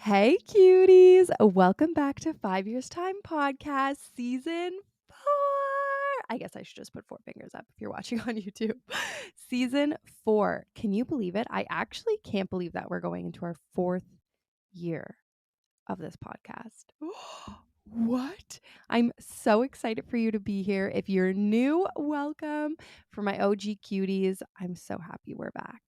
Hey, cuties. Welcome back to 5 Years Time Podcast, Season 4. I guess I should just put four fingers up if you're watching on YouTube. Season 4. Can you believe it? I actually can't believe that we're going into our fourth year of this podcast. What? I'm so excited for you to be here. If you're new, welcome. For my OG cuties, I'm so happy we're back.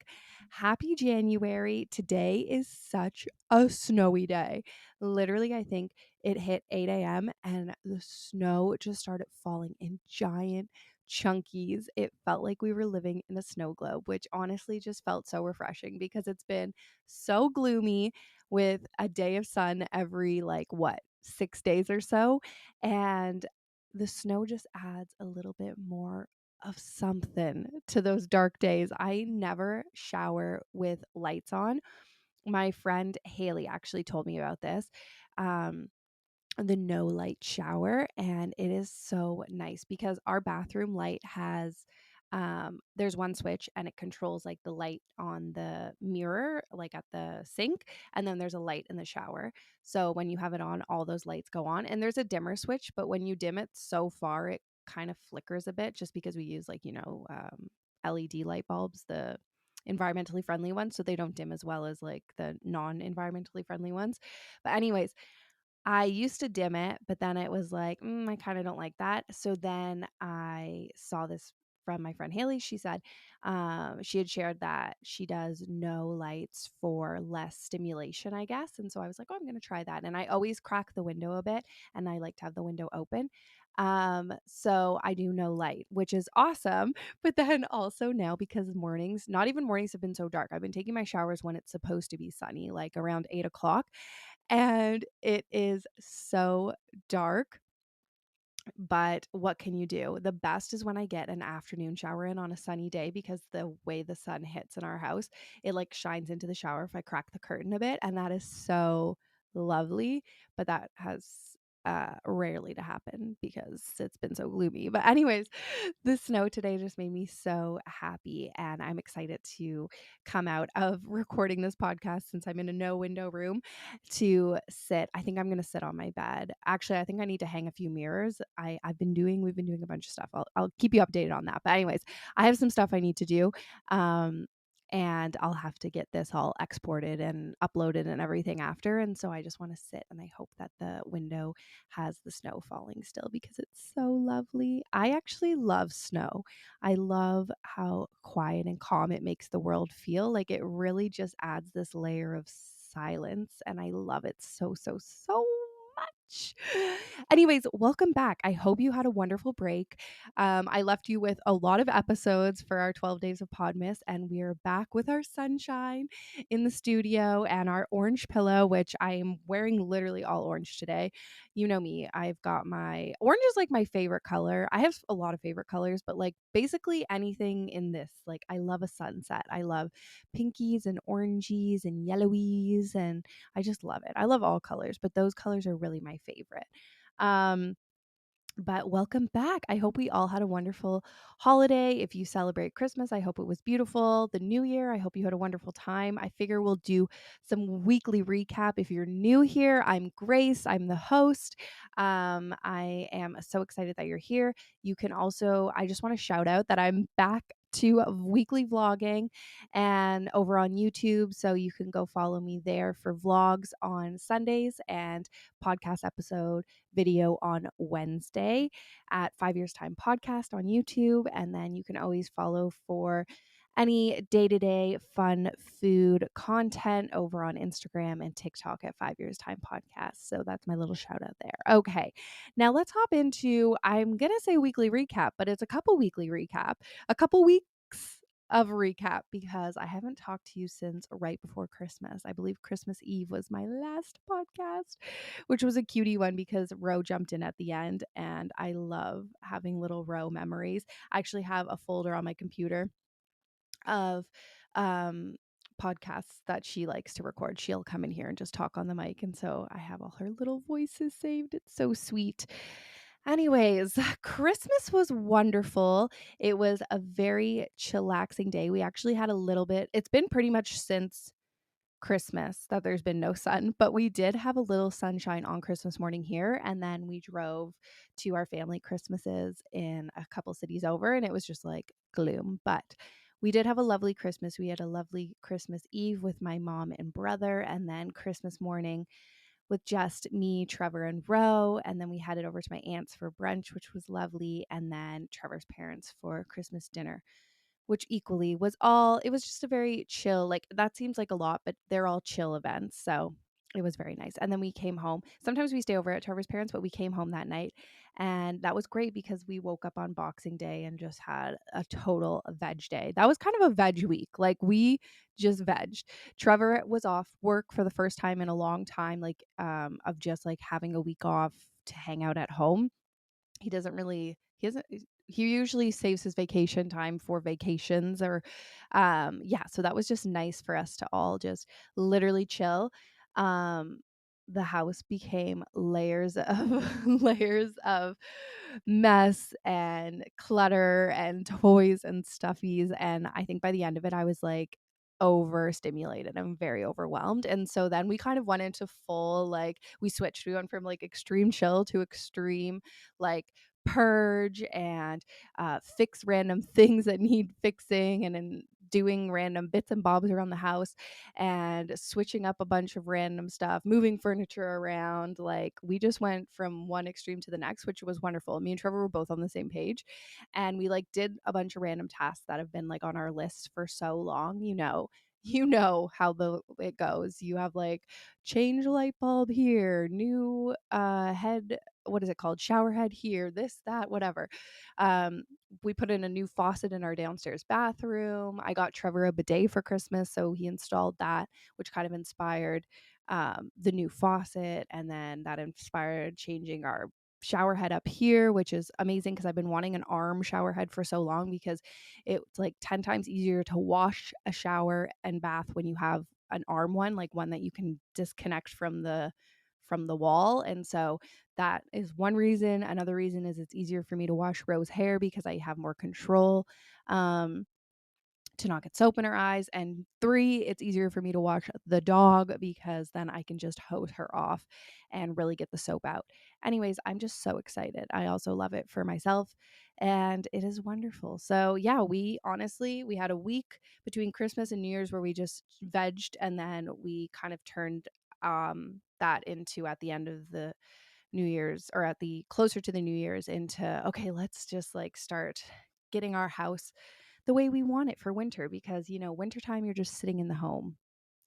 Happy January. Today is such a snowy day. Literally, I think it hit 8 a.m. and the snow just started falling in giant chunkies. It felt like we were living in a snow globe, which honestly just felt so refreshing because it's been so gloomy with a day of sun every 6 days or so, and the snow just adds a little bit more of something to those dark days. I never shower with lights on. My friend Haley actually told me about this. Um the no light shower, and it is so nice because our bathroom light has there's one switch and it controls like the light on the mirror, like at the sink, and then there's a light in the shower. So when you have it on, all those lights go on, and there's a dimmer switch, but when you dim it so far it kind of flickers a bit, just because we use LED light bulbs, the environmentally friendly ones, so they don't dim as well as like the non-environmentally friendly ones. But anyways, I used to dim it, but then it was like, I kind of don't like that. So then I saw this from my friend Haley. She said she had shared that she does no lights for less stimulation, I guess. And so I was like, oh, I'm going to try that. And I always crack the window a bit, and I like to have the window open. So I do no light, which is awesome. But then also now, because mornings, not even mornings have been so dark, I've been taking my showers when it's supposed to be sunny, like around 8 o'clock, and it is so dark. But what can you do? The best is when I get an afternoon shower in on a sunny day, because the way the sun hits in our house, it like shines into the shower if I crack the curtain a bit. And that is so lovely. But that has rarely to happen because it's been so gloomy. But, anyways, the snow today just made me so happy. And I'm excited to come out of recording this podcast since I'm in a no window room to sit. I think I'm going to sit on my bed. Actually, I think I need to hang a few mirrors. We've been doing a bunch of stuff. I'll keep you updated on that. But anyways, I have some stuff I need to do. Um, and I'll have to get this all exported and uploaded and everything after. And so I just want to sit, and I hope that the window has the snow falling still because it's so lovely. I actually love snow. I love how quiet and calm it makes the world feel. Like, it really just adds this layer of silence, and I love it so, so, so much. Anyways, welcome back. I hope you had a wonderful break. I left you with a lot of episodes for our 12 days of Podmas, and we're back with our sunshine in the studio and our orange pillow, which I am wearing literally all orange today. You know me, I've got my orange is like my favorite color. I have a lot of favorite colors, but like basically anything in this, like I love a sunset. I love pinkies and orangies and yellowies, and I just love it. I love all colors, but those colors are really my favorite. Um, but welcome back. I hope we all had a wonderful holiday. If you celebrate Christmas, I hope it was beautiful. The new year, I hope you had a wonderful time. I figure we'll do some weekly recap. If you're new here, I'm Grace. I'm the host. I am so excited that you're here. You can also, I just want to shout out that I'm back to weekly vlogging and over on YouTube. So you can go follow me there for vlogs on Sundays and podcast episode video on Wednesday at 5 Years Time Podcast on YouTube. And then you can always follow for any day-to-day fun food content over on Instagram and TikTok at 5 Years Time Podcast. So that's my little shout out there. Okay, now let's hop into, I'm going to say weekly recap, but it's a couple weeks of recap, because I haven't talked to you since right before Christmas. I believe Christmas Eve was my last podcast, which was a cutie one because Ro jumped in at the end, and I love having little Ro memories. I actually have a folder on my computer of podcasts that she likes to record. She'll come in here and just talk on the mic, and so I have all her little voices saved. It's so sweet. Anyways, Christmas was wonderful. It was a very chillaxing day. We actually had a little bit, it's been pretty much since Christmas that there's been no sun, but we did have a little sunshine on Christmas morning here. And then we drove to our family Christmases in a couple cities over, and it was just like gloom. But we did have a lovely Christmas. We had a lovely Christmas Eve with my mom and brother, and then Christmas morning with just me, Trevor, and Ro. And then we headed over to my aunt's for brunch, which was lovely. And then Trevor's parents for Christmas dinner, which equally was all, it was just a very chill, like that seems like a lot, but they're all chill events. So it was very nice. And then we came home. Sometimes we stay over at Trevor's parents, but we came home that night. And that was great because we woke up on Boxing Day and just had a total veg day. That was kind of a veg week. Like we just vegged. Trevor was off work for the first time in a long time, like of just like having a week off to hang out at home. He doesn't really, he doesn't, he usually saves his vacation time for vacations or yeah, so that was just nice for us to all just literally chill. um the house became layers of layers of mess and clutter and toys and stuffies, and I think by the end of it I was like overstimulated. I'm very overwhelmed. And so then we kind of went into full, like we switched. We went from like extreme chill to extreme like purge and fix random things that need fixing, and then doing random bits and bobs around the house and switching up a bunch of random stuff, moving furniture around. Like we just went from one extreme to the next, which was wonderful. Me and Trevor were both on the same page, and we like did a bunch of random tasks that have been like on our list for so long. You know how the it goes. You have like change light bulb here, new head, what is it called, shower head here, this, that, whatever. um we put in a new faucet in our downstairs bathroom. I got Trevor a bidet for Christmas, so he installed that, which kind of inspired the new faucet, and then that inspired changing our shower head up here, which is amazing because I've been wanting an arm shower head for so long, because it's like 10 times easier to wash a shower and bath when you have an arm one, like one that you can disconnect from the wall. And so that is one reason. Another reason is it's easier for me to wash Rose hair because I have more control. To not get soap in her eyes. And 3, it's easier for me to wash the dog because then I can just hose her off and really get the soap out. Anyways, I'm just so excited. I also love it for myself, and it is wonderful. So yeah, we honestly, we had a week between Christmas and New Year's where we just vegged, and then we kind of turned that into, at the end of the New Year's, or at the closer to the New Year's, into okay, let's just like start getting our house the way we want it for winter, because wintertime you're just sitting in the home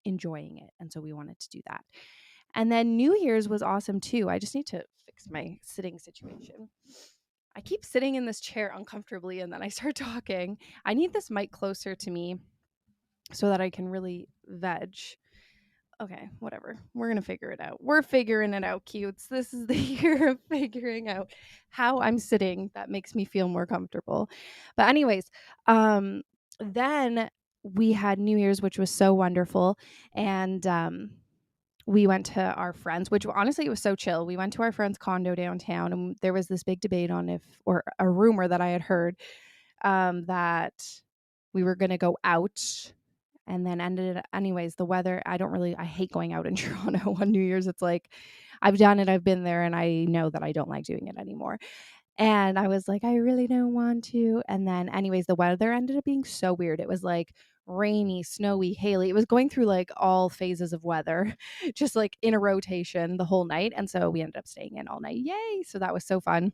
enjoying it, and so we wanted to do that. And then New Year's was awesome too. I just need to fix my sitting situation. I keep sitting in this chair uncomfortably and then I start talking. I need this mic closer to me so that I can really veg. Okay, whatever. We're going to figure it out. We're figuring it out, cutes. This is the year of figuring out how I'm sitting. That makes me feel more comfortable. But anyways, then we had New Year's, which was so wonderful. And we went to our friends, which honestly, it was so chill. We went to our friend's condo downtown, and there was this big debate on if, or a rumor that I had heard, that we were going to go out, and then ended anyways. The weather, I hate going out in Toronto on New Year's. It's like I've done it, I've been there, and I know that I don't like doing it anymore. And I was like, I really don't want to. And then anyways, the weather ended up being so weird. It was like rainy, snowy, haily. It was going through like all phases of weather, just like in a rotation the whole night. And so we ended up staying in all night. Yay. So that was so fun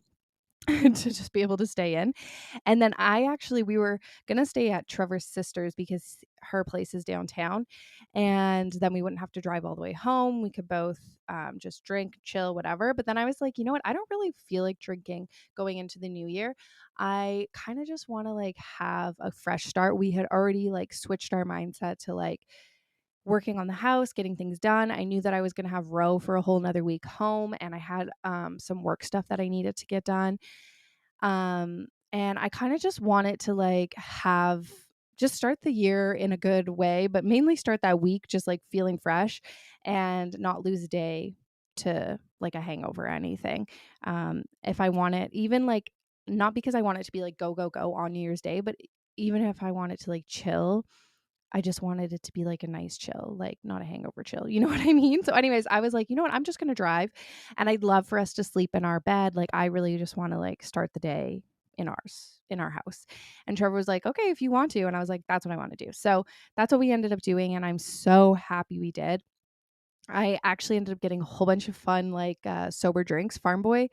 to just be able to stay in. And then we were going to stay at Trevor's sister's because her place is downtown. And then we wouldn't have to drive all the way home. We could both just drink, chill, whatever. But then I was like, you know what? I don't really feel like drinking going into the new year. I kind of just want to like have a fresh start. We had already like switched our mindset to like working on the house, getting things done. I knew that I was going to have Ro for a whole nother week home, and I had some work stuff that I needed to get done. And I kind of just wanted to like just start the year in a good way, but mainly start that week just like feeling fresh and not lose a day to like a hangover or anything. If I want it, even like, not because I want it to be like go, go, go on New Year's Day, but even if I want it to like chill, I just wanted it to be like a nice chill, like not a hangover chill. You know what I mean? So anyways, I was like, you know what? I'm just going to drive, and I'd love for us to sleep in our bed. Like I really just want to like start the day in our house. And Trevor was like, okay, if you want to. And I was like, that's what I want to do. So that's what we ended up doing. And I'm so happy we did. I actually ended up getting a whole bunch of fun, like sober drinks. Farm Boy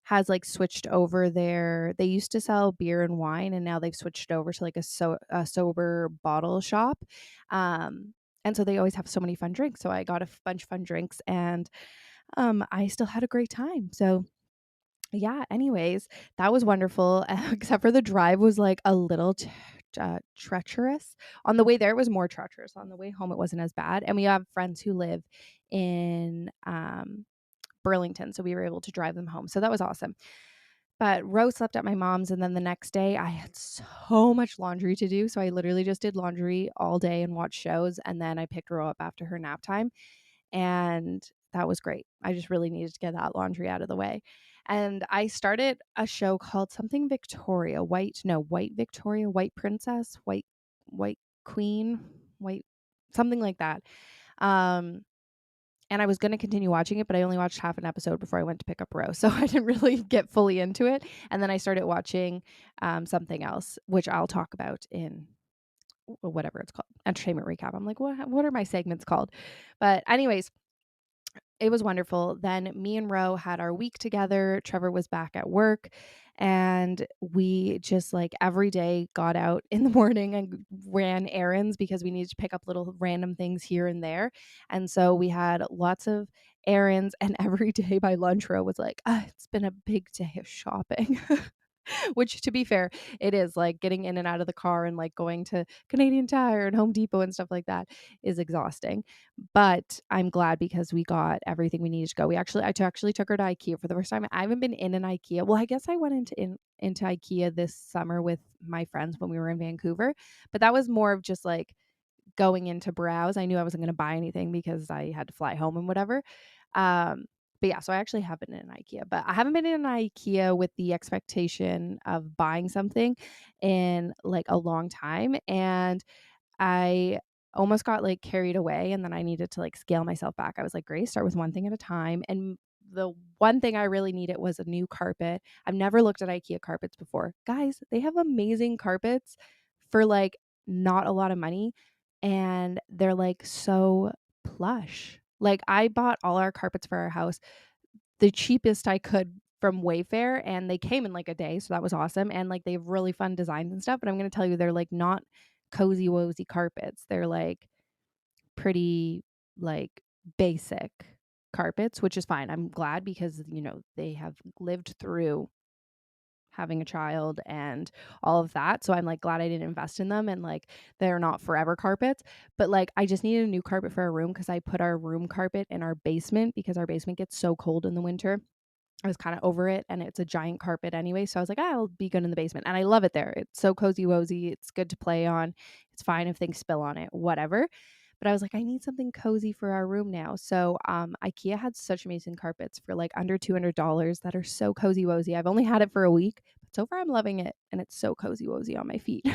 has like switched over they used to sell beer and wine, and now they've switched over to like a sober bottle shop. And so they always have so many fun drinks. So I got a bunch of fun drinks, and I still had a great time. So yeah, anyways, that was wonderful. Except for the drive was like a little treacherous. On the way there, it was more treacherous. On the way home, it wasn't as bad. And we have friends who live in Burlington, so we were able to drive them home. So that was awesome. But Rose slept at my mom's, and then the next day I had so much laundry to do. So I literally just did laundry all day and watched shows, and then I picked her up after her nap time. And that was great. I just really needed to get that laundry out of the way. And I started a show called something Victoria, White Victoria, White Princess, White Queen, White something like that. And I was going to continue watching it, but I only watched half an episode before I went to pick up Rose. So I didn't really get fully into it. And then I started watching something else, which I'll talk about in whatever it's called, entertainment recap. I'm like, what are my segments called? But anyways, it was wonderful. Then me and Ro had our week together. Trevor was back at work, and we just like every day got out in the morning and ran errands because we needed to pick up little random things here and there. And so we had lots of errands, and every day by lunch, Ro was like, it's been a big day of shopping. Which, to be fair, it is like getting in and out of the car and like going to Canadian Tire and Home Depot and stuff like that is exhausting. But I'm glad because we got everything we needed to go. I actually took her to IKEA for the first time. I haven't been in an IKEA. Well, I guess I went into IKEA this summer with my friends when we were in Vancouver, but that was more of just like going in to browse. I knew I wasn't going to buy anything because I had to fly home and whatever. But yeah, so I actually have been in an IKEA, but I haven't been in an IKEA with the expectation of buying something in like a long time. And I almost got like carried away, and then I needed to like scale myself back. I was like, Grace, start with one thing at a time. And the one thing I really needed was a new carpet. I've never looked at IKEA carpets before. Guys, they have amazing carpets for like not a lot of money, and they're like so plush. Like I bought all our carpets for our house the cheapest I could from Wayfair, and they came in like a day, so that was awesome. And like they have really fun designs and stuff, but I'm going to tell you they're like not cozy wozy carpets. They're like pretty like basic carpets, which is fine. I'm glad because they have lived through having a child and all of that. So I'm like glad I didn't invest in them, and like they're not forever carpets. But like I just needed a new carpet for our room because I put our room carpet in our basement because our basement gets so cold in the winter. I was kind of over it, and it's a giant carpet anyway. So I was like, I'll be good in the basement. And I love it there. It's so cozy wozy. It's good to play on. It's fine if things spill on it, whatever. But I was like, I need something cozy for our room now. So IKEA had such amazing carpets for like under $200 that are so cozy wozy. I've only had it for a week, but so far I'm loving it. And it's so cozy wozy on my feet.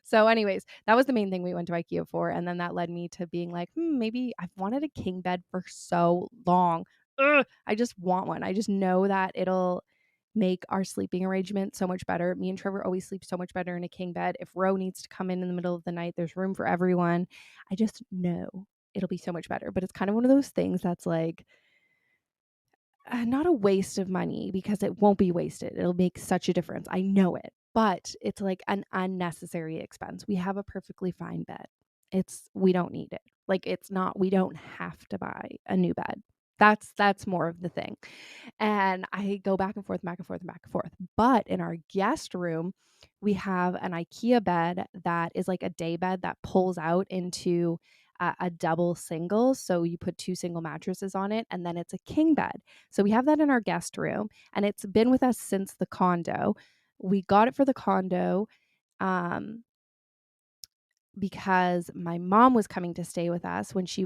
So anyways, that was the main thing we went to IKEA for. And then that led me to being like, maybe I've wanted a king bed for so long. I just want one. I just know that it'll make our sleeping arrangement so much better. Me and Trevor always sleep so much better in a king bed. If Ro needs to come in the middle of the night, there's room for everyone. I just know it'll be so much better. But it's kind of one of those things that's like not a waste of money because it won't be wasted. It'll make such a difference. I know it. But it's like an unnecessary expense. We have a perfectly fine bed. We don't need it. Like we don't have to buy a new bed. That's more of the thing. And I go back and forth, back and forth, and back and forth. But in our guest room, we have an IKEA bed that is like a day bed that pulls out into a double single. So you put two single mattresses on it, and then it's a king bed. So we have that in our guest room, and it's been with us since the condo. We got it for the condo. Because my mom was coming to stay with us when she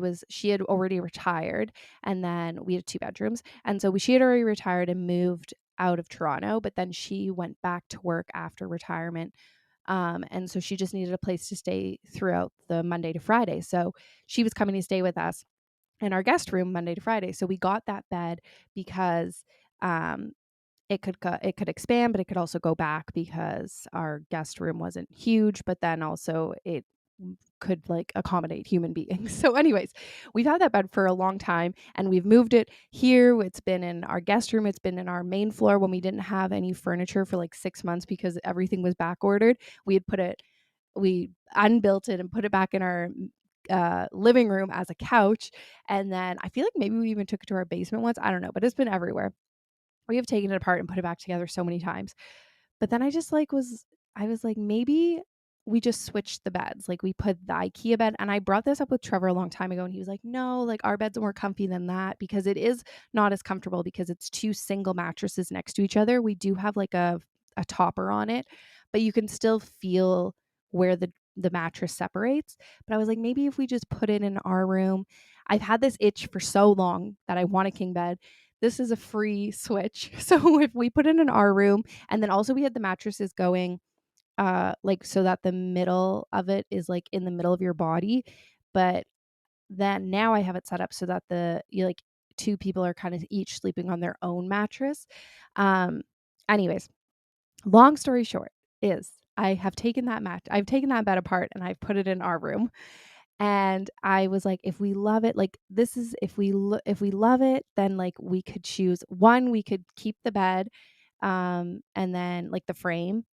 had already retired, and then we had 2 bedrooms. And so she had already retired and moved out of Toronto, but then she went back to work after retirement And so she just needed a place to stay throughout the Monday to Friday. So she was coming to stay with us in our guest room Monday to Friday. So we got that bed because um, it could expand, but it could also go back because our guest room wasn't huge, but then also it could like accommodate human beings. So anyways, we've had that bed for a long time and we've moved it here. It's been in our guest room. It's been in our main floor when we didn't have any furniture for like 6 months because everything was back ordered. We unbuilt it and put it back in our living room as a couch. And then I feel like maybe we even took it to our basement once. I don't know, but it's been everywhere. We have taken it apart and put it back together so many times. But then I was like, maybe we just switched the beds. Like we put the IKEA bed, and I brought this up with Trevor a long time ago, and he was like, no, like our bed's more comfy than that because it is not as comfortable because it's two single mattresses next to each other. We do have like a topper on it, but you can still feel where the mattress separates. But I was like, maybe if we just put it in our room. I've had this itch for so long that I want a king bed. This is a free switch. So if we put it in our room, and then also we had the mattresses going like so that the middle of it is like in the middle of your body, but then now I have it set up so that like two people are kind of each sleeping on their own mattress. Um anyways, long story short is I've taken that bed apart and I've put it in our room. And I was like, if we love it, like this is if we love it, then like we could choose one, we could keep the bed, and then like the frame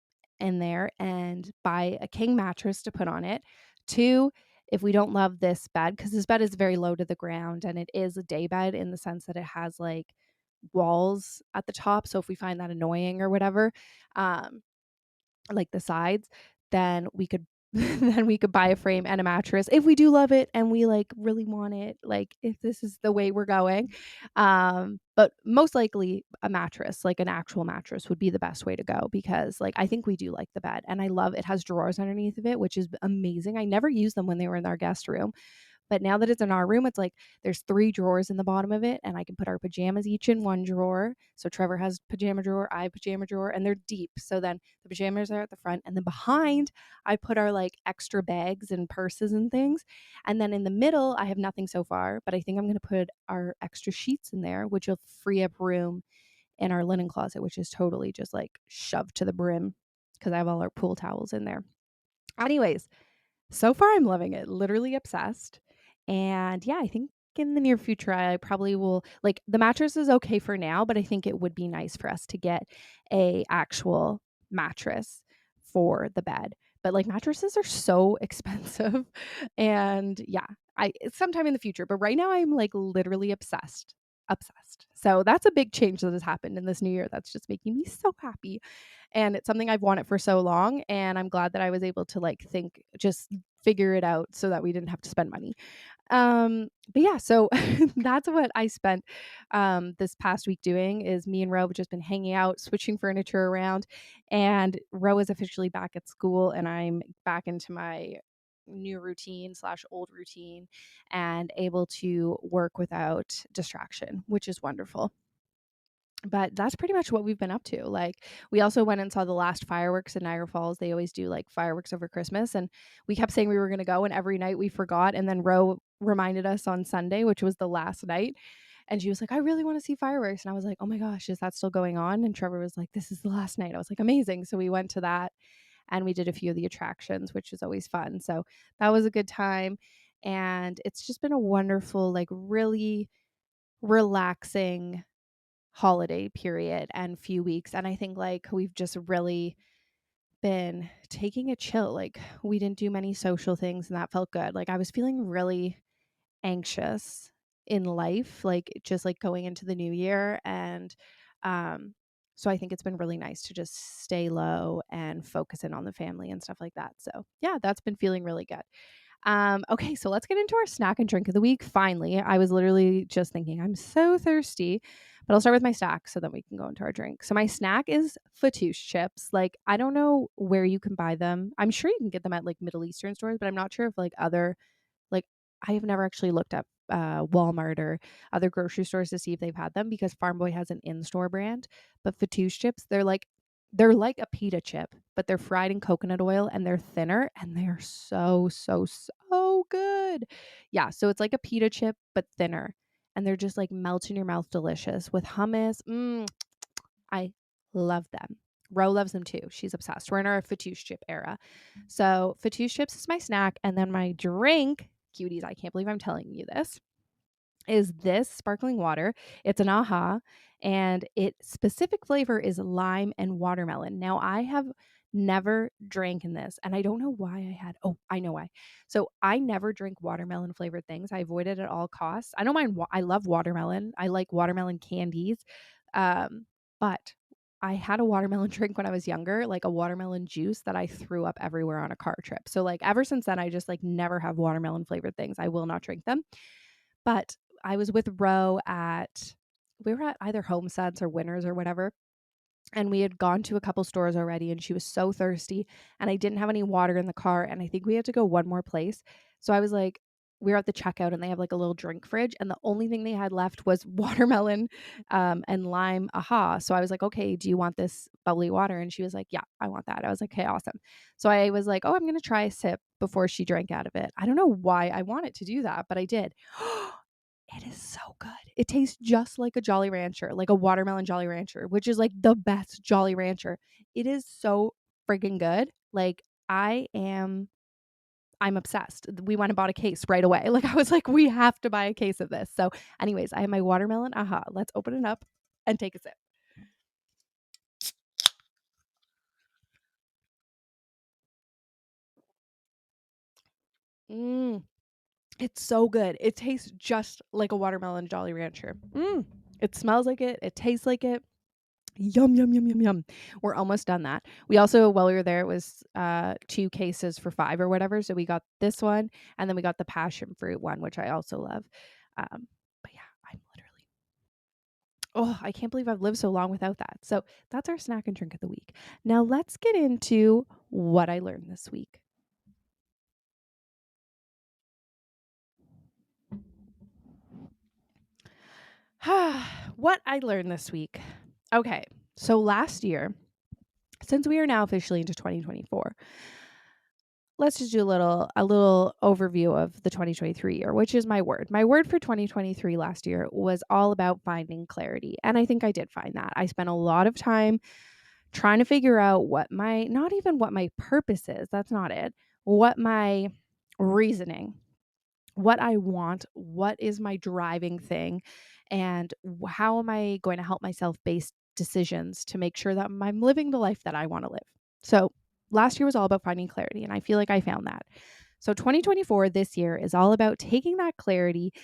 in there and buy a king mattress to put on it. Two, if we don't love this bed, because this bed is very low to the ground and it is a day bed in the sense that it has like walls at the top. So if we find that annoying or whatever, um, like the sides, then we could then we could buy a frame and a mattress if we do love it and we like really want it, like if this is the way we're going. But most likely a mattress, like an actual mattress would be the best way to go because like I think we do like the bed and I love it has drawers underneath of it, which is amazing. I never used them when they were in our guest room. But now that it's in our room, it's like there's 3 drawers in the bottom of it, and I can put our pajamas each in one drawer. So Trevor has pajama drawer, I have pajama drawer, and they're deep. So then the pajamas are at the front, and then behind I put our like extra bags and purses and things. And then in the middle, I have nothing so far, but I think I'm going to put our extra sheets in there, which will free up room in our linen closet, which is totally just like shoved to the brim because I have all our pool towels in there. Anyways, so far, I'm loving it, literally obsessed. And yeah, I think in the near future, I probably will like the mattress is okay for now, but I think it would be nice for us to get a actual mattress for the bed. But like mattresses are so expensive. And yeah, sometime in the future, but right now I'm like literally obsessed. Obsessed. So that's a big change that has happened in this new year. That's just making me so happy. And it's something I've wanted for so long. And I'm glad that I was able to like just figure it out so that we didn't have to spend money. But yeah, so that's what I spent this past week doing is me and Ro have just been hanging out, switching furniture around, and Ro is officially back at school and I'm back into my new routine slash old routine and able to work without distraction, which is wonderful. But that's pretty much what we've been up to. Like, we also went and saw the last fireworks in Niagara Falls. They always do like fireworks over Christmas. And we kept saying we were going to go. And every night we forgot. And then Ro reminded us on Sunday, which was the last night. And she was like, I really want to see fireworks. And I was like, oh my gosh, is that still going on? And Trevor was like, this is the last night. I was like, amazing. So we went to that and we did a few of the attractions, which is always fun. So that was a good time. And it's just been a wonderful, like, really relaxing holiday period and few weeks. And I think like we've just really been taking a chill. Like we didn't do many social things and that felt good. Like I was feeling really anxious in life, like just like going into the new year. And so I think it's been really nice to just stay low and focus in on the family and stuff like that. So yeah, that's been feeling really good. Okay, so let's get into our snack and drink of the week. Finally, I was literally just thinking, I'm so thirsty, but I'll start with my snack so that we can go into our drink. So my snack is fattoush chips. Like, I don't know where you can buy them. I'm sure you can get them at like Middle Eastern stores, but I'm not sure if like like, I have never actually looked up Walmart or other grocery stores to see if they've had them because Farm Boy has an in-store brand. But fattoush chips, they're like They're like a pita chip, but they're fried in coconut oil and they're thinner and they're so, so, so good. Yeah, so it's like a pita chip, but thinner. And they're just like melt in your mouth delicious with hummus. I love them. Ro loves them too. She's obsessed. We're in our fattoush chip era. So fattoush chips is my snack. And then my drink, cuties, I can't believe I'm telling you this, is this sparkling water. It's an AHA, and its specific flavor is lime and watermelon. Now, I have never drank in this, and I don't know why I had. Oh, I know why. So I never drink watermelon flavored things. I avoid it at all costs. I don't mind. I love watermelon. I like watermelon candies, but I had a watermelon drink when I was younger, like a watermelon juice that I threw up everywhere on a car trip. So like ever since then, I just like never have watermelon flavored things. I will not drink them. But I was with Ro we were at either Homesteads or Winners or whatever. And we had gone to a couple stores already and she was so thirsty and I didn't have any water in the car. And I think we had to go one more place. So I was like, we were at the checkout and they have like a little drink fridge. And the only thing they had left was watermelon and lime AHA. So I was like, okay, do you want this bubbly water? And she was like, yeah, I want that. I was like, okay, awesome. So I was like, oh, I'm going to try a sip before she drank out of it. I don't know why I wanted to do that, but I did. It is so good. It tastes just like a Jolly Rancher, like a watermelon Jolly Rancher, which is like the best Jolly Rancher. It is so freaking good. Like I'm obsessed. We went and bought a case right away. Like I was like, we have to buy a case of this. So anyways, I have my watermelon AHA. Let's open it up and take a sip. Mm, it's so good. It tastes just like a watermelon Jolly Rancher. It smells like it. It tastes like it. Yum, yum, yum, yum, yum. We're almost done that. We also, while we were there, it was 2 cases for 5 or whatever. So we got this one and then we got the passion fruit one, which I also love. But yeah, I'm literally, oh, I can't believe I've lived so long without that. So that's our snack and drink of the week. Now let's get into what I learned this week. What I learned this week. Okay. So last year, since we are now officially into 2024, let's just do a little overview of the 2023 year, which is my word. My word for 2023 last year was all about finding clarity. And I think I did find that. I spent a lot of time trying to figure out not even what my purpose is, that's not it, what my reasoning, what I want, what is my driving thing, and how am I going to help myself base decisions to make sure that I'm living the life that I want to live. So last year was all about finding clarity, and I feel like I found that. So 2024, this year, is all about taking that clarity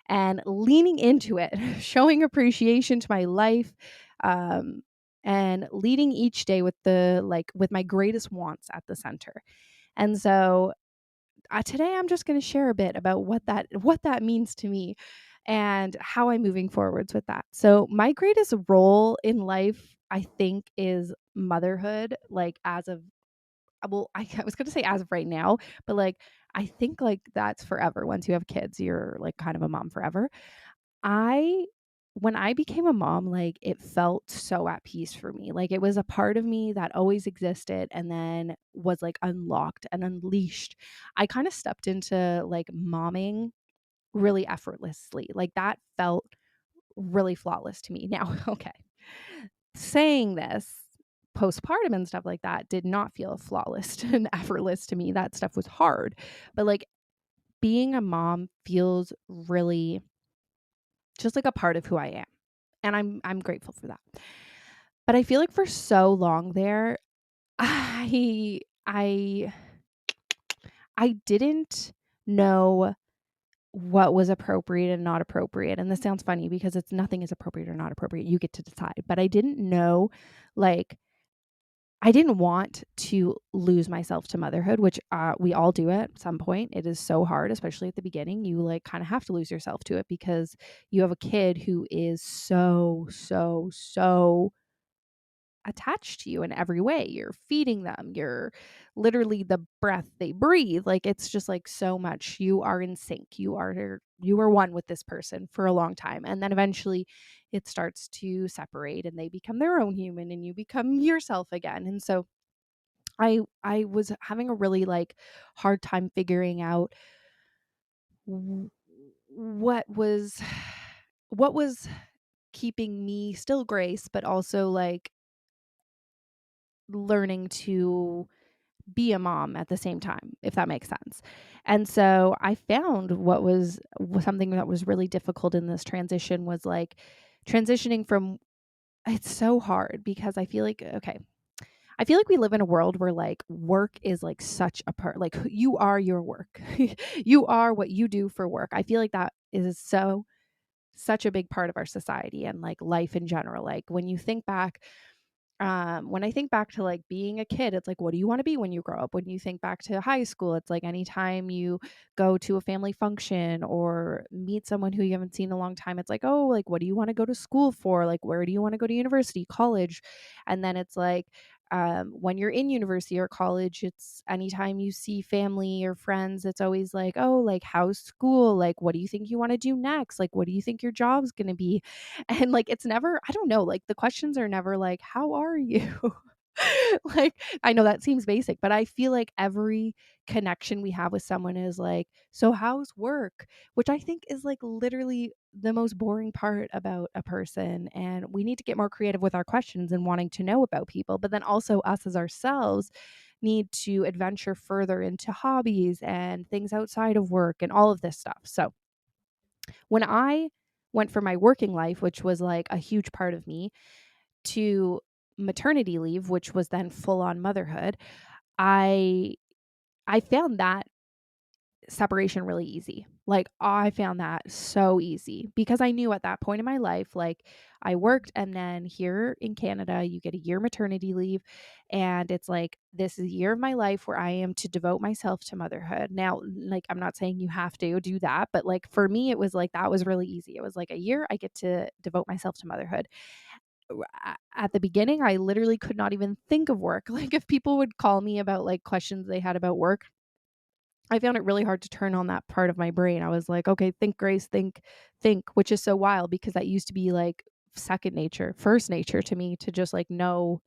and leaning into it, showing appreciation to my life, and leading each day with my greatest wants at the center. And so today I'm just going to share a bit about what that means to me and how I'm moving forwards with that. So my greatest role in life, I think, is motherhood. Like as of I was going to say as of right now, but like I think like that's forever. Once you have kids, you're like kind of a mom forever. I When I became a mom, like it felt so at peace for me. Like it was a part of me that always existed and then was like unlocked and unleashed. I kind of stepped into like momming really effortlessly. Like that felt really flawless to me. Now, okay. Saying this, postpartum and stuff like that did not feel flawless and effortless to me. That stuff was hard. But like being a mom feels really just like a part of who I am. And I'm grateful for that. But I feel like for so long there, I I I didn't know what was appropriate and not appropriate. And this sounds funny because it's nothing is appropriate or not appropriate. You get to decide. But I didn't know, like, I didn't want to lose myself to motherhood, which we all do at some point. It is so hard, especially at the beginning. You like kind of have to lose yourself to it because you have a kid who is so, so, so attached to you in every way. You're feeding them. You're literally the breath they breathe. Like it's just like so much. You are in sync. You are one with this person for a long time. And then eventually it starts to separate and they become their own human and you become yourself again. And so I was having a really like hard time figuring out w- what was what was keeping me still Grace, but also like learning to be a mom at the same time, if that makes sense. And so I found was something that was really difficult in this transition was like transitioning from it's so hard because I feel like okay, I feel like we live in a world where like work is like such a part like you are your work. You are what you do for work. I feel like that is such a big part of our society and like life in general. Like when I think back to like being a kid, it's like, what do you want to be when you grow up? When you think back to high school, it's like anytime you go to a family function or meet someone who you haven't seen in a long time, it's like, oh, like, what do you want to go to school for? Like, where do you want to go to university, college? And then it's like, when you're in university or college, it's anytime you see family or friends, it's always like, oh, like, how's school? Like, what do you think you want to do next? Like, what do you think your job's going to be? And like it's never I don't know, like the questions are never like, "How are you?" Like I know that seems basic, but I feel like every connection we have with someone is like, "So how's work?" Which I think is like literally the most boring part about a person, and we need to get more creative with our questions and wanting to know about people, but then also us as ourselves need to adventure further into hobbies and things outside of work and all of this stuff. So, when I went from my working life, which was like a huge part of me, to maternity leave, which was then full on motherhood, I I found that separation really easy. Like I found that so easy because I knew at that point in my life, like I worked and then here in Canada, you get a year maternity leave. And it's like, this is a year of my life where I am to devote myself to motherhood. Now, like, I'm not saying you have to do that, but like for me, it was like, that was really easy. It was like a year I get to devote myself to motherhood. At the beginning, I literally could not even think of work. Like if people would call me about like questions they had about work, I found it really hard to turn on that part of my brain. I was like, okay, think, Grace, think, which is so wild because that used to be like second nature, first nature to me to just like know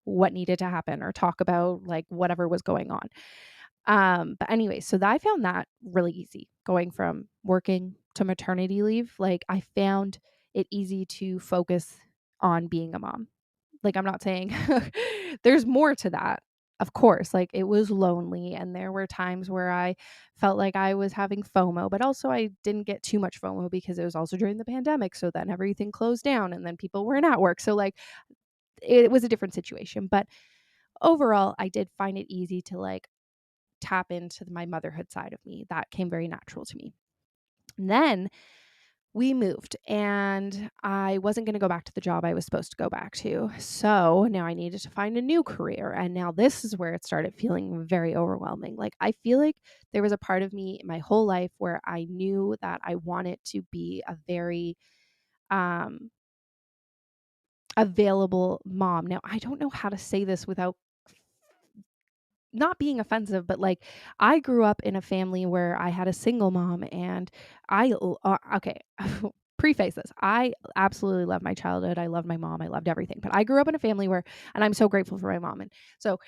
what needed to happen or talk about like whatever was going on. But anyway, so I found that really easy going from working to maternity leave. Like I found it easy to focus on being a mom. Like, I'm not saying there's more to that. Of course, like it was lonely and there were times where I felt like I was having FOMO, but also I didn't get too much FOMO because it was also during the pandemic. So then everything closed down and then people weren't at work. So like it was a different situation. But overall, I did find it easy to like tap into my motherhood side of me. That came very natural to me. And then we moved and I wasn't going to go back to the job I was supposed to go back to. So now I needed to find a new career. And now this is where it started feeling very overwhelming. Like I feel like there was a part of me my whole life where I knew that I wanted to be a very um available mom. Now I don't know how to say this without not being offensive, but like I grew up in a family where I had a single mom and okay, preface this. I absolutely love my childhood. I loved my mom. I loved everything. But I grew up in a family where and I'm so grateful for my mom. And so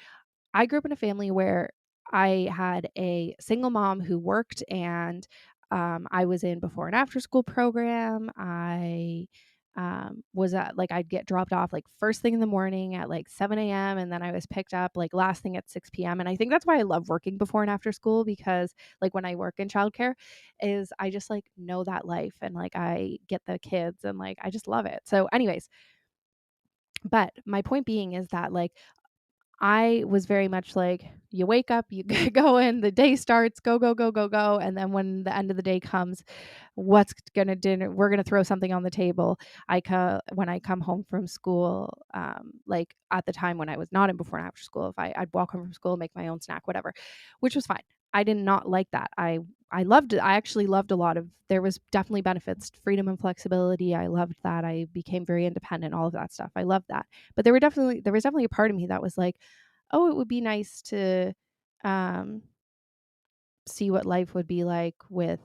I grew up in a family where I had a single mom who worked and I was in before and after school program. I was at like I'd get dropped off like first thing in the morning at like 7 a.m. and then I was picked up like last thing at 6 p.m. And I think that's why I love working before and after school because like when I work in childcare is I just like know that life and like I get the kids and like I just love it. So anyways, but my point being is that like I was very much like, you wake up, you get going, the day starts, go, go, go, go, go. And then when the end of the day comes, what's gonna dinner? We're gonna throw something on the table. When I come home from school, like at the time when I was not in before and after school, if I'd walk home from school, make my own snack, whatever, which was fine. I did not like that. I actually loved a lot of, there was definitely benefits, freedom and flexibility. I loved that. I became very independent, all of that stuff. I loved that. But there was definitely a part of me that was like, oh, it would be nice to um see what life would be like with,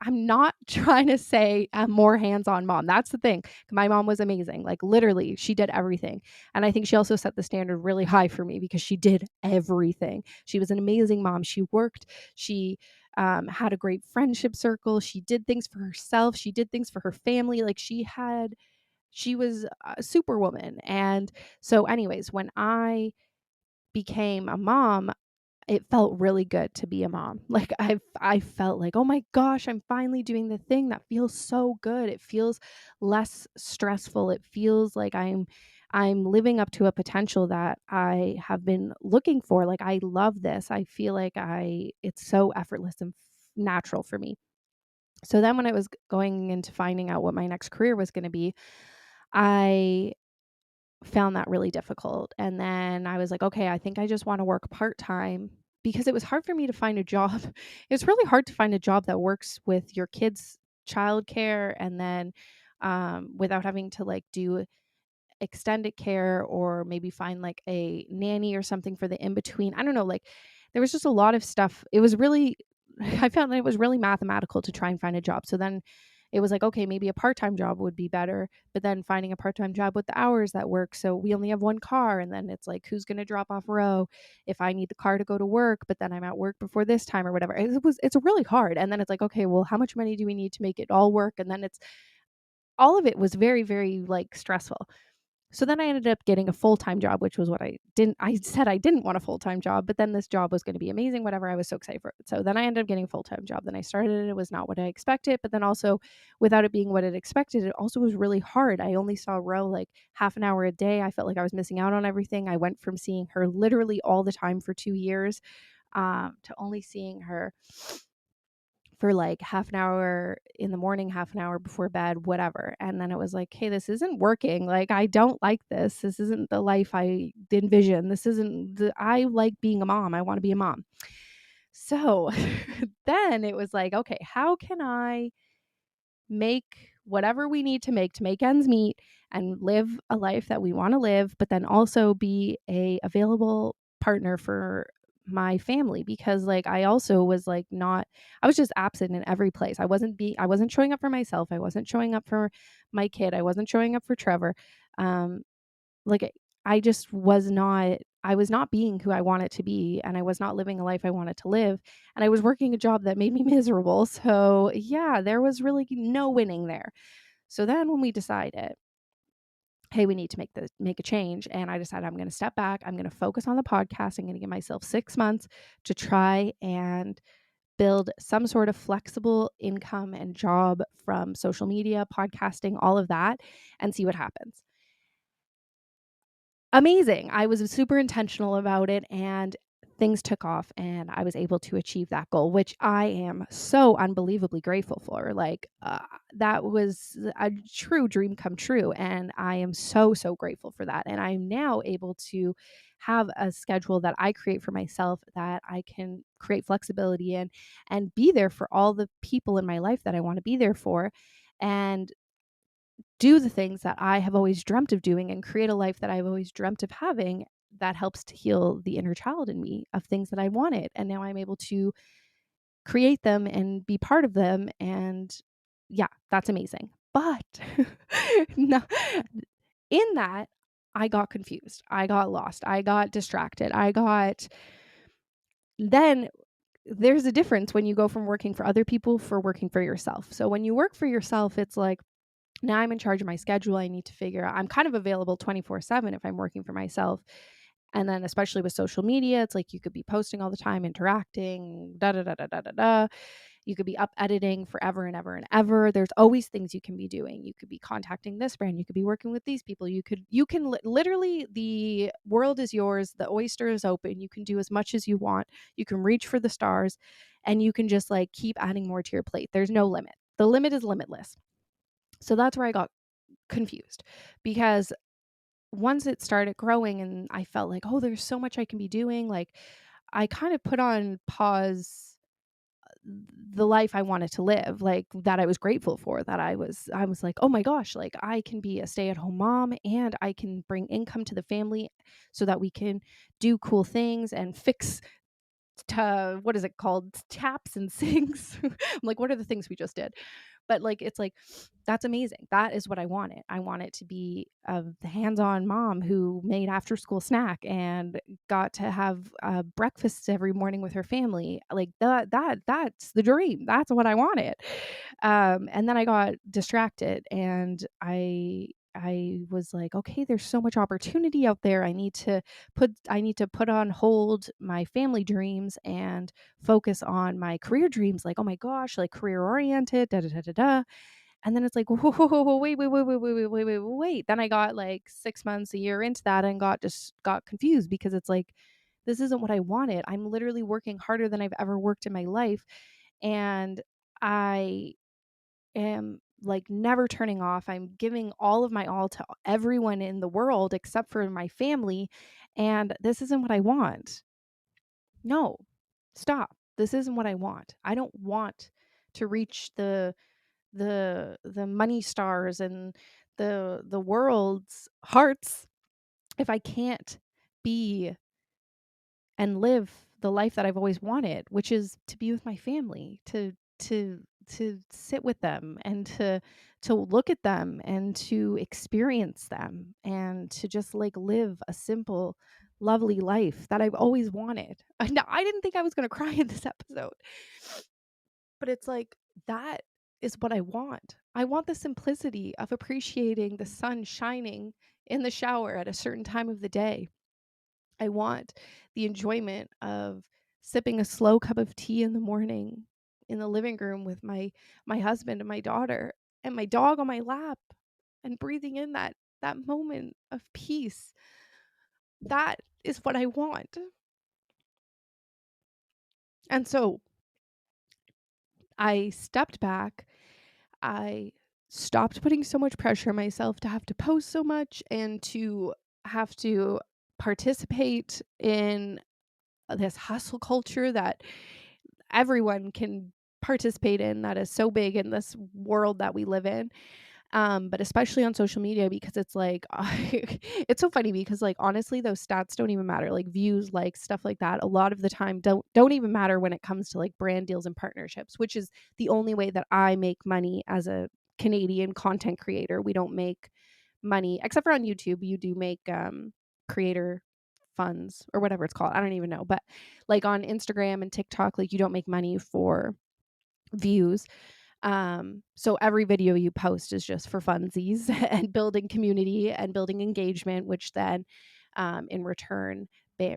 I'm not trying to say a more hands-on mom. That's the thing. My mom was amazing. Like literally, she did everything. And I think she also set the standard really high for me because she did everything. She was an amazing mom. She worked. She had a great friendship circle. She did things for herself. She did things for her family. Like she was a superwoman. And so anyways, when I became a mom, it felt really good to be a mom. Like I felt like, "Oh my gosh, I'm finally doing the thing that feels so good." It feels less stressful. It feels like I'm living up to a potential that I have been looking for. Like I love this. I feel like I it's so effortless and natural for me. So then when I was going into finding out what my next career was going to be, I found that really difficult. And then I was like, okay, I think I just want to work part time because it was hard for me to find a job. It's really hard to find a job that works with your kids' childcare and then without having to like do extended care or maybe find like a nanny or something for the in between. I don't know, like there was just a lot of stuff. It was really I found that it was really mathematical to try and find a job. So then it was like, okay, maybe a part-time job would be better, but then finding a part-time job with the hours that work. So we only have one car and then it's like who's going to drop off Row if I need the car to go to work, but then I'm at work before this time or whatever. It's really hard. And then it's like, okay, well, how much money do we need to make it all work? And then it's all of it was very, very like stressful. So then I ended up getting a full-time job, which was what I said I didn't want a full-time job, but then this job was going to be amazing, whatever. I was so excited for it. So then I ended up getting a full-time job. Then I started it. It was not what I expected, but then also without it being what it expected, it also was really hard. I only saw Ro like half an hour a day. I felt like I was missing out on everything. I went from seeing her literally all the time for 2 years to only seeing her for like half an hour in the morning, half an hour before bed, whatever. And then it was like, hey, this isn't working. Like, I don't like this. This isn't the life I envision. This isn't I like being a mom. I want to be a mom. So then it was like, okay, how can I make whatever we need to make ends meet and live a life that we want to live, but then also be a available partner for my family because like I also was like not I was just absent in every place. I wasn't showing up for myself. I wasn't showing up for my kid. I wasn't showing up for Trevor. Um like I just was not I was not being who I wanted to be and I was not living a life I wanted to live and I was working a job that made me miserable. So, yeah, there was really no winning there. So then when we decided, hey, we need to make a change and I decided I'm going to step back, I'm going to focus on the podcast, I'm going to give myself 6 months to try and build some sort of flexible income and job from social media, podcasting, all of that and see what happens. Amazing. I was super intentional about it and things took off and I was able to achieve that goal, which I am so unbelievably grateful for. Like, that was a true dream come true. And I am so, so grateful for that. And I'm now able to have a schedule that I create for myself that I can create flexibility in and be there for all the people in my life that I want to be there for. And do the things that I have always dreamt of doing and create a life that I've always dreamt of having that helps to heal the inner child in me of things that I wanted. And now I'm able to create them and be part of them. And yeah, that's amazing. But no, in that, I got confused. I got lost. I got distracted. Then there's a difference when you go from working for other people for working for yourself. So when you work for yourself, it's like, now I'm in charge of my schedule. I need to figure out, I'm kind of available 24/7 if I'm working for myself. And then especially with social media, it's like you could be posting all the time, interacting, da da da da da da da. You could be up editing forever and ever and ever. There's always things you can be doing. You could be contacting this brand. You could be working with these people. You can literally, the world is yours. The oyster is open. You can do as much as you want. You can reach for the stars and you can just like keep adding more to your plate. There's no limit. The limit is limitless. So that's where I got confused because once it started growing and I felt like, oh, there's so much I can be doing, like I kind of put on pause the life I wanted to live, like that I was grateful for, that I was like, oh my gosh, like I can be a stay-at-home mom and I can bring income to the family so that we can do cool things and fix to what is it called, taps and sinks. I'm like, what are the things we just did? But like, it's like, that's amazing. That is what I wanted. I wanted to be the hands-on mom who made after school snack and got to have breakfasts every morning with her family. Like that's the dream. That's what I wanted. And then I got distracted and I was like, okay, there's so much opportunity out there. I need to put on hold my family dreams and focus on my career dreams. Like, oh my gosh, like career oriented, da da da da da. And then it's like, whoa, whoa, whoa, whoa, wait. Then I got like 6 months, a year into that and got confused because it's like, this isn't what I wanted. I'm literally working harder than I've ever worked in my life. And I am like never turning off. I'm giving all of my all to everyone in the world except for my family. And this isn't what I want. No, stop. This isn't what I want. I don't want to reach the money stars and the world's hearts if I can't be and live the life that I've always wanted, which is to be with my family, to to sit with them and to look at them and to experience them and to just like live a simple lovely life that I've always wanted. Now, I didn't think I was going to cry in this episode. But it's like that is what I want. I want the simplicity of appreciating the sun shining in the shower at a certain time of the day. I want the enjoyment of sipping a slow cup of tea in the morning in the living room with my husband and my daughter and my dog on my lap and breathing in that moment of peace. That is what I want. And so I stepped back. I stopped putting so much pressure on myself to have to post so much and to have to participate in this hustle culture that everyone can participate in, that is so big in this world that we live in. But especially on social media, because it's like it's so funny because like honestly those stats don't even matter, like views, like stuff like that a lot of the time don't even matter when it comes to like brand deals and partnerships, which is the only way that I make money as a Canadian content creator. We don't make money except for on YouTube. You do make creator funds or whatever it's called, I don't even know, but like on Instagram and TikTok, like you don't make money for views. So every video you post is just for funsies and building community and building engagement, which then in return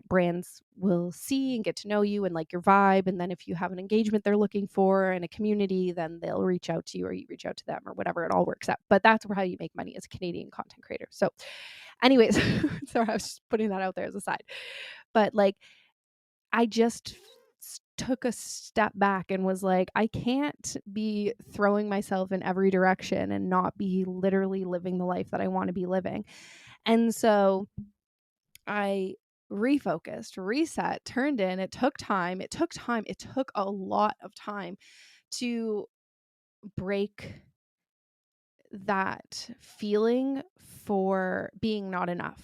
brands will see and get to know you and like your vibe. And then if you have an engagement they're looking for and a community, then they'll reach out to you or you reach out to them or whatever. It all works out. But that's how you make money as a Canadian content creator. So anyways, so I was just putting that out there as a side. But like I just took a step back and was like, I can't be throwing myself in every direction and not be literally living the life that I want to be living. And so I refocused, reset, turned in. It took time. It took time. It took a lot of time to break that feeling for being not enough.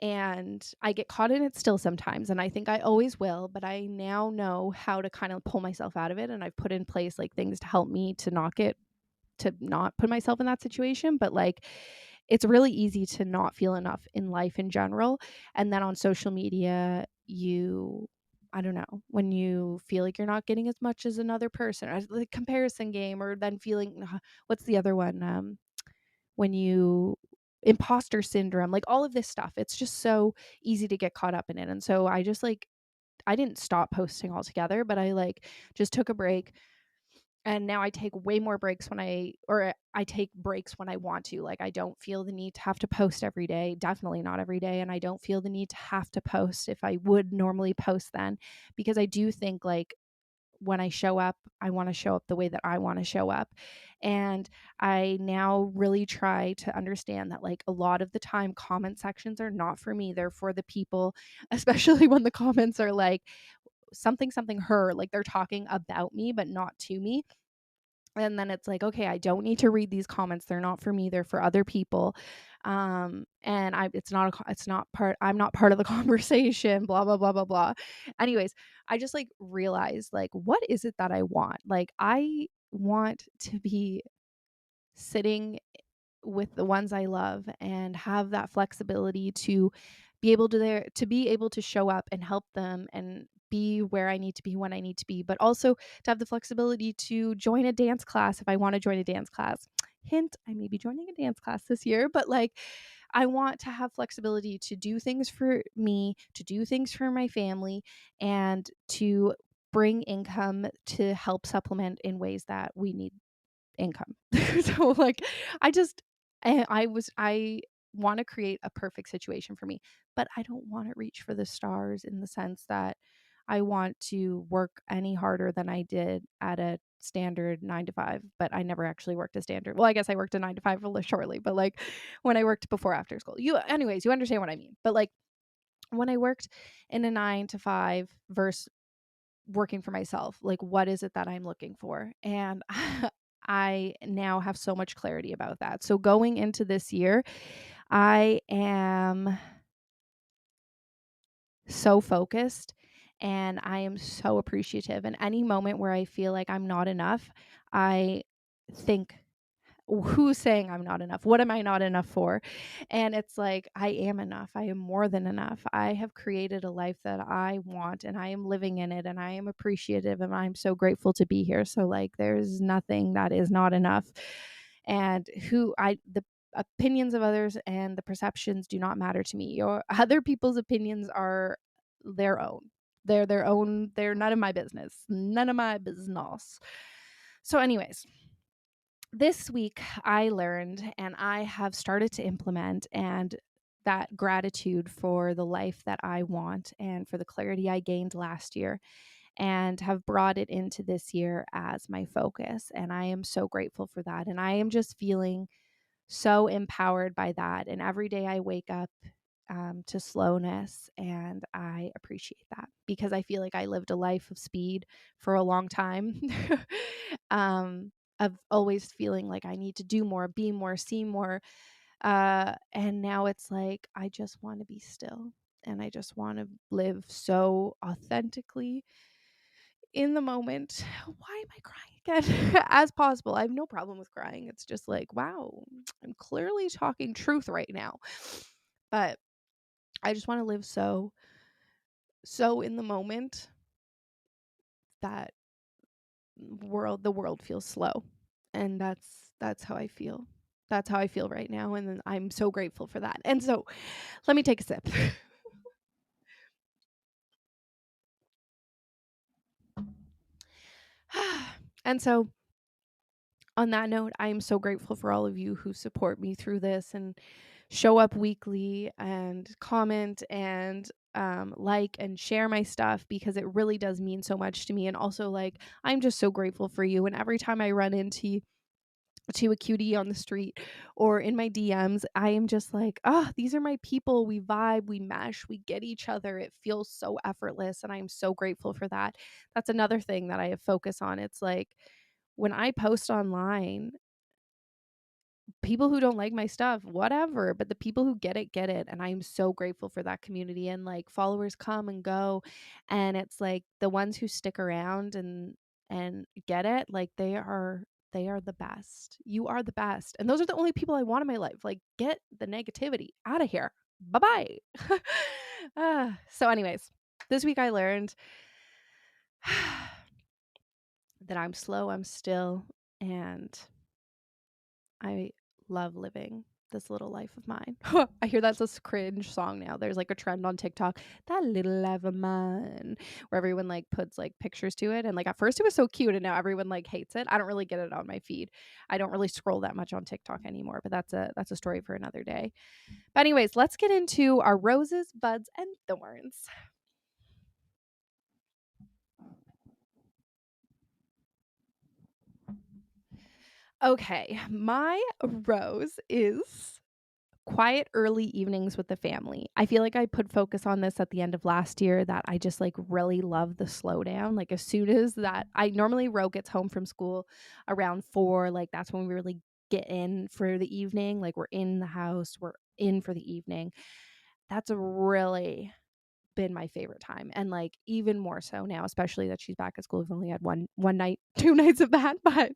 And I get caught in it still sometimes, and I think I always will, but I now know how to kind of pull myself out of it, and I've put in place like things to help me to not put myself in that situation. But like it's really easy to not feel enough in life in general, and then on social media I don't know, when you feel like you're not getting as much as another person, or the comparison game, or then feeling what's the other one, when you imposter syndrome, like all of this stuff. It's just so easy to get caught up in it. And so I just like I didn't stop posting altogether, but I like just took a break. And now I take way more breaks I take breaks when I want to. Like I don't feel the need to have to post every day, definitely not every day, and I don't feel the need to have to post if I would normally post then, because I do think like when I show up, I want to show up the way that I want to show up. And I now really try to understand that like a lot of the time comment sections are not for me. They're for the people, especially when the comments are like, something her, like they're talking about me but not to me. And then it's like, okay, I don't need to read these comments. They're not for me. They're for other people. And it's not part, I'm not part of the conversation, blah, blah, blah, blah, blah. Anyways, I just like realized, like, what is it that I want? Like, I want to be sitting with the ones I love and have that flexibility to be able to show up and help them and be where I need to be when I need to be, but also to have the flexibility to join a dance class if I want to join a dance class. Hint, I may be joining a dance class this year, but like I want to have flexibility to do things for me, to do things for my family, and to bring income to help supplement in ways that we need income. So like I just I want to create a perfect situation for me, but I don't want to reach for the stars in the sense that I want to work any harder than I did at a standard 9 to 5, but I never actually worked a standard. Well, I guess I worked a 9 to 5 really shortly, but like when I worked before after school. You understand what I mean. But like when I worked in a 9 to 5 versus working for myself, like what is it that I'm looking for? And I now have so much clarity about that. So going into this year, I am so focused and I am so appreciative. And any moment where I feel like I'm not enough, I think, who's saying I'm not enough? What am I not enough for? And it's like, I am enough. I am more than enough. I have created a life that I want and I am living in it and I am appreciative and I'm so grateful to be here. So like there's nothing that is not enough. And the opinions of others and the perceptions do not matter to me. Or other people's opinions are their own. They're their own. They're none of my business. None of my business. So anyways, this week I learned and I have started to implement and that gratitude for the life that I want and for the clarity I gained last year and have brought it into this year as my focus. And I am so grateful for that. And I am just feeling so empowered by that. And every day I wake up to slowness and I appreciate that because I feel like I lived a life of speed for a long time. Of always feeling like I need to do more, be more, see more. And now it's like, I just want to be still and I just want to live so authentically in the moment. Why am I crying again? As possible. I have no problem with crying. It's just like, wow, I'm clearly talking truth right now. But I just want to live so in the moment that the world feels slow. And that's how I feel. That's how I feel right now and then I'm so grateful for that. And so let me take a sip. And so on that note, I am so grateful for all of you who support me through this and show up weekly and comment and like and share my stuff because it really does mean so much to me. And also, like, I'm just so grateful for you. And every time I run into to a cutie on the street or in my DMs, I am just like, oh, these are my people. We vibe, we mesh, we get each other. It feels so effortless. And I'm so grateful for that. That's another thing that I have focus on. It's like when I post online, people who don't like my stuff, whatever, but the people who get it. And I'm so grateful for that community. And like followers come and go. And it's like the ones who stick around and get it, like they are the best. You are the best. And those are the only people I want in my life. Like, get the negativity out of here. Bye bye. So, anyways, this week I learned that I'm slow, I'm still, and I love living this little life of mine. I hear that's a cringe song now. There's like a trend on TikTok, that little life of mine, where everyone like puts like pictures to it. And like at first it was so cute and now everyone like hates it. I don't really get it on my feed. I don't really scroll that much on TikTok anymore, but that's a story for another day. But anyways, let's get into our roses, buds, and thorns. Okay, my rose is quiet early evenings with the family. I feel like I put focus on this at the end of last year that I just like really love the slowdown. Like as soon as that, I normally Ro gets home from school around 4, like that's when we really get in for the evening. Like we're in the house, we're in for the evening. That's really been my favorite time, and like even more so now, especially that she's back at school. We've only had one night, 2 nights of that, but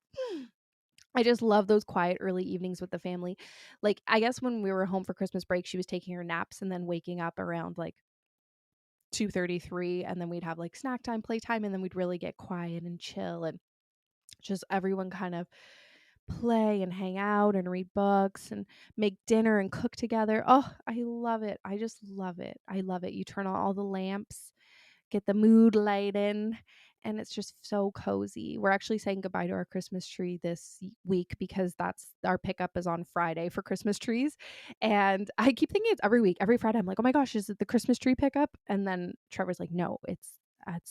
I just love those quiet early evenings with the family. Like, I guess when we were home for Christmas break, she was taking her naps and then waking up around like 2:33, and then we'd have like snack time, playtime, and then we'd really get quiet and chill and just everyone kind of play and hang out and read books and make dinner and cook together. Oh, I love it. I just love it. I love it. You turn on all the lamps, get the mood lighten, and it's just so cozy. We're actually saying goodbye to our Christmas tree this week because that's our pickup is on Friday for Christmas trees. And I keep thinking it's every week. Every Friday I'm like, "Oh my gosh, is it the Christmas tree pickup?" And then Trevor's like, "No, it's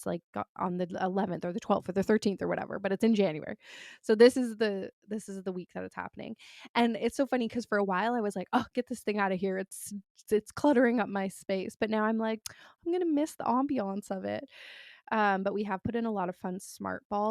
like on the 11th or the 12th or the 13th or whatever, but it's in January." So this is the week that it's happening. And it's so funny cuz for a while I was like, "Oh, get this thing out of here. It's cluttering up my space." But now I'm like, I'm going to miss the ambiance of it. But we have put in a lot of fun smart balls